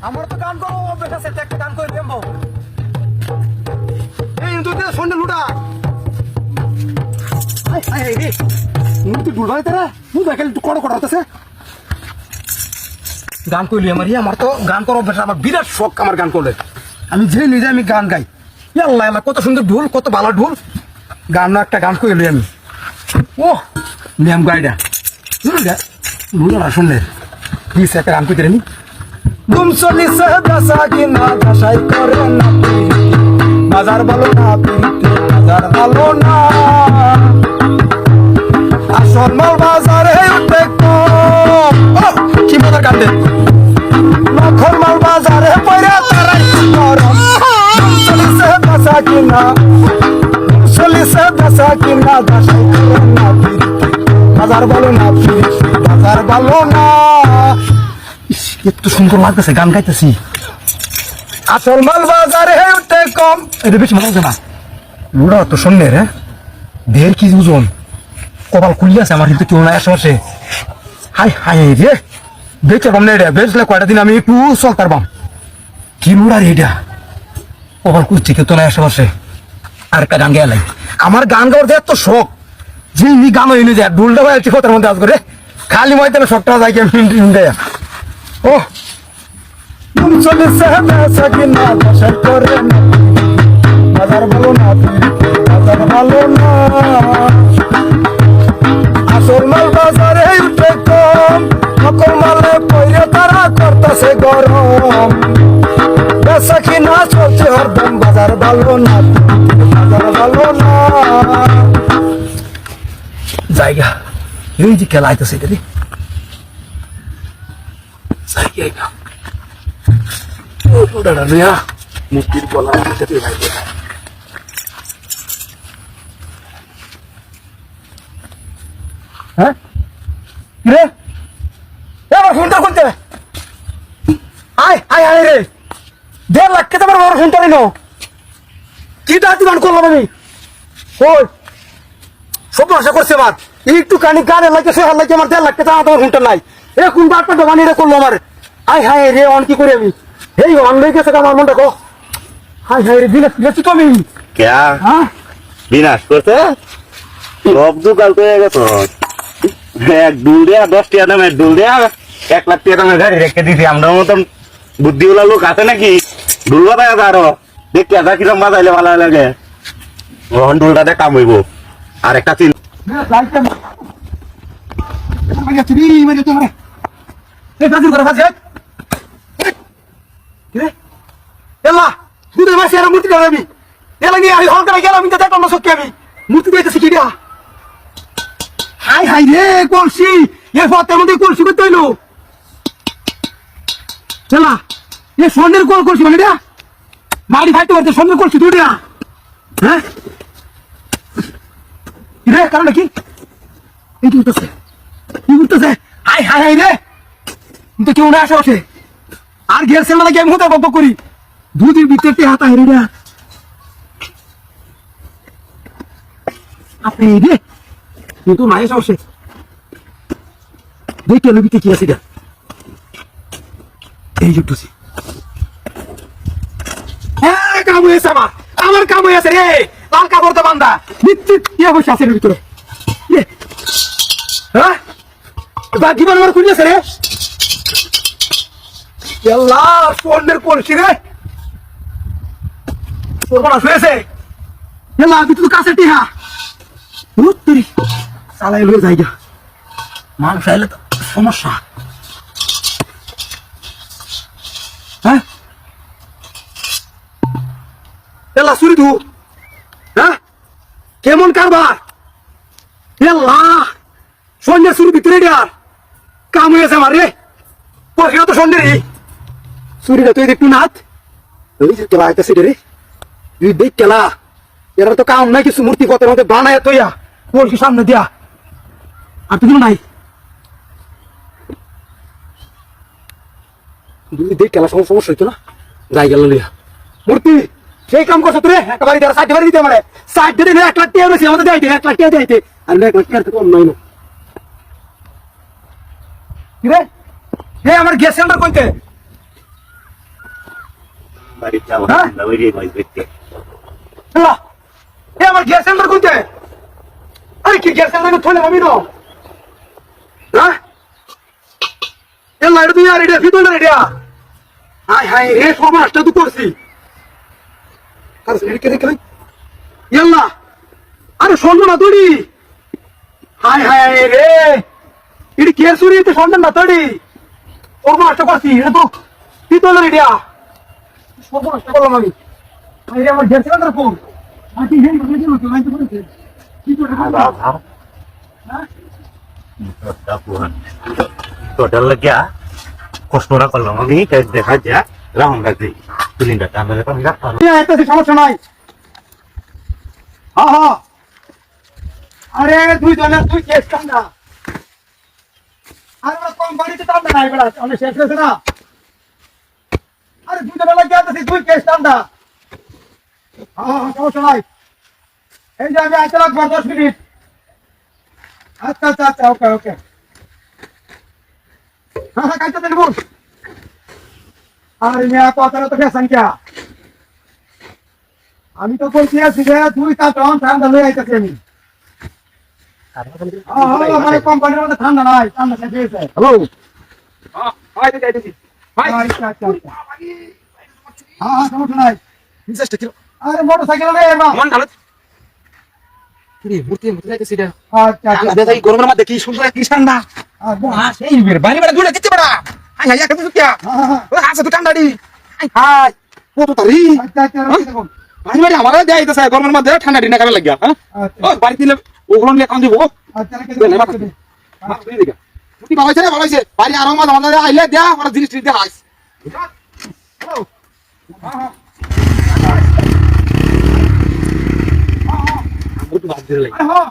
আমার তো গান করো অভ্যেস আছে, একটা গান করে দেবো। এই তুই সন্ধ্যে লুটা তুই ডুবাই তারা তুই দেখেন তুই কড় কড় হতেছে গান করলি আমার তো গান করার অভ্যাস, আমার বিরাট শখ আমার গান করলে। আমি যে নিজে আমি গান গাই, আল্লাহ আল্লাহ কত সুন্দর ঢোল, কত ভালো ঢোল। গান না একটা গান করলি আমি, ও নিয়ম গাইডা শুনলে প্লিজ একটা গান করতে নি। দুম চল্লিশে দশা কিনা দশাই করে না বাজার ভালো না পিরিতে বাজার ভালো না, আসল মাল বাজারে উঠে কম। কি মজার গান দে, নখর মাল বাজারে পয়রা তারাই গরম। চল্লিশে দশা কিনা চল্লিশে দশা কিনা দশাই করে না পিরিতে বাজার ভালো না পিরিতে বাজার ভালো না। এত সুন্দর লাগতেছে গান গাইতেছি। আসল মাল বাজারে উঠে কম, এটা বেশি ভালো না লুড়া তো শুনলে রে ঢের কি ওজন, কপাল খুলি আছে আমার, কিন্তু কেউ নাই আশেপাশে। হাই হাই রে বেচে পাম না, এটা বেচলে কয়টা দিন আমি একটু চল পারবাম। কি লুড়া রে এটা, কপাল খুঁজছে কেউ তো নাই আশেপাশে। আর একটা গান গেলাই, আমার গান গাওয়ার যে এত শখ যে গান হইনি যায় ঢুলটা ভাই কথার মধ্যে আজ করে খালি ময়দানে শখটা যায় কি দেয়। ও চল্লিশে দশা কিনা দশাই করে না বাজার ভালো না বাজার ভালো না, আসল মাল বাজারে উঠে কম। সকল মালে পয়রে তারা করতেছে গরম, বেচা কিনা চলছে হরদম বাজার ভালো না বাজার ভালো না। জায়গা এই যে খেলা আইতেছে এটা জায়গা মুক্তির গলা হ্যাঁ রে ফোনটা খুলতে আয় আয় আয় রে 1.5 লাখ কে তোমার বড় ফোনটা নিল কি দাঁত করলাম আমি। ওই সব আশা করছে আমার একটু কানি গানে লাগছে হার লাগছে, আমার 1.5 লাখ টাকা তোমার ফোনটা নাই। এ কোন বাটটা দোকানি রে করলো আমার। আয় হায় রে অন কি করি আমি, এই অন লই গেছে আমার মনটা কো। হায় হায় রে দিলে তো আমি क्या হ্যাঁ বিনাশ করতে সব দুকাল তো হয়ে গেছে। এক ডুল দেয়া 10 টাকা দামের ডুল দেয়া 1 লাখ টাকা দামের গাড়ি রেখে দিছি। আমরা মতন বুদ্ধিওয়ালা লোক আছে নাকি ডুল বাজায় আরো দেখ কেদা কিরম বাজাইলে ভালো লাগে। ওহন ডুলটাতে কাম হইব। আর একটা চিন মূর্তি দিয়েছি কি দিয়া হাই হাই রে কলসি এর ফতের মধ্যে কলসি করতে হইলো চলা এ স্বর্ণের কল কলসি মানে দেয়া মারি খাইতে পারতে স্বর্ণের কলসি তুই দেয়া হ্যাঁ রে কারণ কি এই কি করতেছে হাই হাই হাই রে কিন্তু কেউ না আসে ওঠে আর গেছে না লাগে আমি হতে গল্প করি দুদিন ভিতরে হাতা হেরে দেয়া আপনি রে কিন্তু নাই আসে দেখে লবিতে কি আছে এই জুটুছি হ্যাঁ কাম হয়েছে আমার কাম হয়েছে রে লাল কাপড় তো বান্ধা নিশ্চিত কি অবশ্যই আছে ভিতরে হ্যাঁ বাকি আমার খুঁজেছে রে আল্লাহ স্বর্ণের কলসি রে তোর শুয়েছে এলা তুই তো কাছে টিহা উত্তরি চালাই লয়ে জায়গা মানুষ আইলে তো সমস্যা হ্যাঁ এলা চুরি তু হ্যাঁ কেমন কারবার এলা সন্ধ্যা চুরি ভিতরে দেয়ার কাম হয়েছে আমার রে পয়সা তো সন্ধ্যেরই চুরিটা তুই দেখবি নাথ ওই যে কেলা আইতেছে রে তুই দেখ কেলা এরা তো কাম নাই কিছু মূর্তি পথের মধ্যে বানায় তৈয়া কলসি সামনে দিয়া আর তুই নাই দেখ খেলা সমস্যা হইতো না যাই গেল লিয়া মূর্তি সেই কাম করছো তুই একটা বাড়ি দেওয়া 60 বাড়ি দিতে পারে 60 দিতে 1 লাখ টাকা রয়েছে আমাদের দেয় 1 লাখ টাকা দেয় আর 1 লাখ টাকা কম নাই না কি রে এ আমার গ্যাস সিলিন্ডার কইতে বাড়ি যাবো হ্যাঁ? ওই রে ভাই দেখতে আল্লাহ এ আমার গ্যাস সিলিন্ডার কইতে আরে কি গ্যাস সিলিন্ডার থলে আমি নো হ্যাঁ এ লাইট দিয়ে আর এটা ভিতরে রেডিয়া হাই হাই রে সমাজটা তো করছি আর সেদিকে দেখে ইয়াল্লা আরে শুনবো না তুই হাই হাই রে ইডি কে সুরি তো শুনবেন না তুই ওর মাস্টার করছি এটা তো ভিতরে রেডিয়া সর্বনাশটা করলাম আমি হাই রে আমার গ্যাস সিলিন্ডার ফোন আর কি হেন করে দিল তো লাইন তো করেছে কি করে total lagi kostora kalau mami kayak deh aja langsung ganti silinda tambah kan enggak tahu এ এত সমস্যা নাই হ্যাঁ হ্যাঁ আরে তুই জানা তুই কেস কান্দা আরে ওরা কোম্পানিতে টান্দা নাই বড়া অনেক শেষ হয়েছে না আরে দুই জনের লাগে আছে তুই কেস কান্দা হ্যাঁ হ্যাঁ সমস্যা নাই এই যে আমি আইতে লাগবো 10 মিনিট আচ্ছা আচ্ছা আচ্ছা ওকে ওকে হ্যাঁ হ্যাঁ কাইতে দেবো আরে মেয়া কথাটা তো ফেসান কে আমি তো বলছি আছি যে তুই তা টন ঠান্ডা লয়ে আইতাছি আমি মানে কোম্পানির মধ্যে ঠান্ডা নাই ঠান্ডা শেষ হয়েছে হ্যালো আচ্ছা আচ্ছা আচ্ছা হ্যাঁ হ্যাঁ সমস্যা নাই আরে মোটর সাইকেল রে এবার আচ্ছা আচ্ছা গরমের মধ্যে কি সুন্দর কি ঠান্ডা আচ্ছা সেই বাড়ি বাড়ি দূরে দিতে পারা হাই হাই একটা সুকিয়া আছে তো ঠান্ডা দি হাই হাই কত তারি আচ্ছা আচ্ছা দেখুন বাড়ি বাড়ি আমারে দেয় তো স্যার গরমের মধ্যে ঠান্ডা দিন কাবে লাগিয়া হ্যাঁ ও বাড়ি দিলে ওগুলো নিয়ে কাম দিব আচ্ছা ছুটি ভালো হয়েছে বাড়ি আরাম আমাদের আইলে দেয়া আমার জিনিস দিয়ে আইস একটু বাদ দিয়ে লাগে ওরা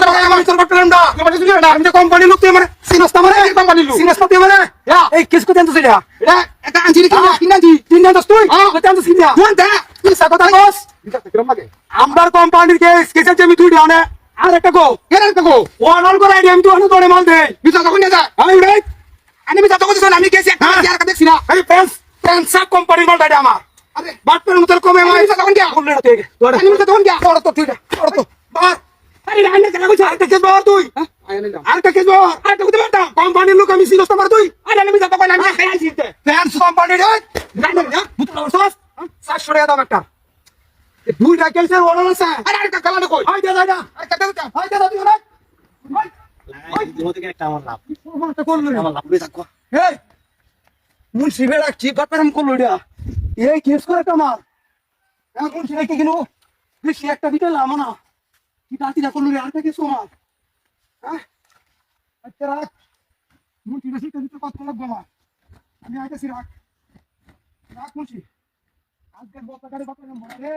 বাইরে বাইকাছে কোম্পানি লোক মানে সিনস্তা মানে কোম্পানি লোক সিনেমা দিয়ে মানে এই কিসকো দেন তো সেটা এটা একটা আঞ্জিরি কিনা দি তিন দিন দোস তুই দেন তো সিনিয়া কোন দা কি সাকতা বস কিরম লাগে আমদার কোম্পানির কেস কেসের জমি তুই ডানে আর একটা গো কেন দেখো ওয়ান অন করে আইডি আমি তো অন তোড়ে মাল দে বিজা তখন যা আমি উড়াই আমি বিজা তখন দিছ আমি কেসে আর কা দেখছি না আরে পেন্সা কোম্পানির মাল ডাডি আমার আরে বাট পেন মুতল কমে আমি মাই বিজা তখন গিয়া বললে তুই তোড়ে আমি বিজা তখন গিয়া তোড় তো তুই তোড় তো বাস আরে রান্না জায়গা কইছ আরেকটা কেস বাবার তুই আয় নিলাম আরেকটা কেস বাবার আরে তো পারতাম কোম্পানির লোক আমি সিনস্তা মার তুই আরে আমি বিজা তখন আমি খাই আইছি পেন্স কোম্পানির রান্না যা মুতল বসস 700 টাকা দাম একটা দুইটা কেসের অর্ডার আছে আরে আরে কালা কই আই দে দা আরে কাটা কাটা আই দে তুই না একটা আমার লাভ প্রমাণটা করলি আমার লাভ করে থাকো এই মুন্সি বেড়া কি বাপারাম করলো এটা এই কেস করে কামার এখন মুন্সি রেখে গেল বেশি একটা দিতে লামো না কি তাঁতিরা করলো রে আর কে কেস আমার হ্যাঁ আচ্ছা রাখ মুন্সি বেশি দিতে কত লাগবে আমার আমি আইতেছি রাখ রাখ মুন্সি আজকে বড় গাড়ি বাপারাম বড় রে